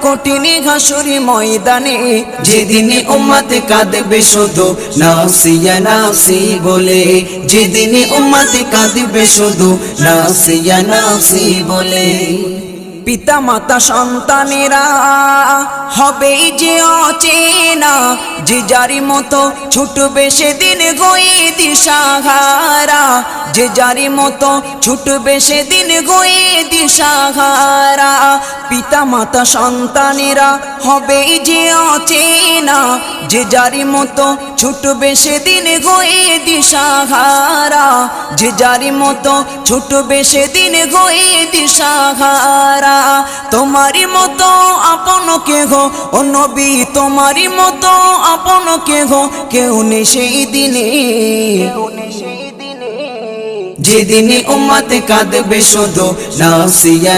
কঠিন হাসুরি ময়দানে, যেদিন উম্মত কাঁদবে শুধু নাফসিয়া নাফসি বলে, যেদিন উম্মত কাঁদবে শুধু নাফসিয়া নাফসি বলে। পিতা মাতা সন্তানেরা হবে যে অচেনা, যে যারি মতো ছুটবে সেদিন গয়ে দিশাহারা, যে যারি মতো ছুটবে সেদিন গয়ে দিশাহারা। পিতা মাতা সন্তানেরা হবে যে অচেনা, যে যারি মতো ছুটবে সেদিন গয়ে দিশাহারা, যে যারি মতো ছুটবে সেদিন গয়ে দিশাহারা। তোমারি মতো আপন কেহ ও নবী, তোমারি মতো আপন কেহ কেউ নেই সেই দিনে, যেদিন উম্মত কাঁদবে শুধু নাফসিয়া।